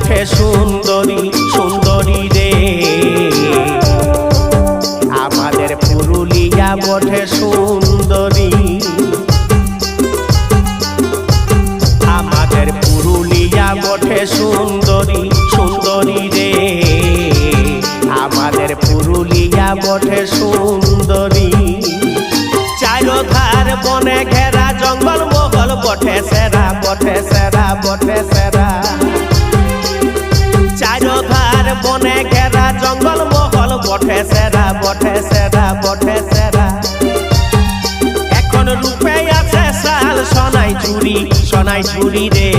বটে সুন্দরী সুন্দরী রে, আমাদের পুরুলিয়া বটে সুন্দরী, আমাদের পুরুলিয়া বটে সুন্দরী সুন্দরী রে, আমাদের পুরুলিয়া বটে সুন্দরী। চারোধার বনে ঘেরা জঙ্গল মহল বটে সেরা বটে সেরা বটে সেরা, চারোধার বনে ঘেরা জঙ্গল মহল বটে সেরা বটে সেরা বটে সেরা। এখন রূপে আছে শাল সোনাই ঝুরি সোনাই ঝুরি রে,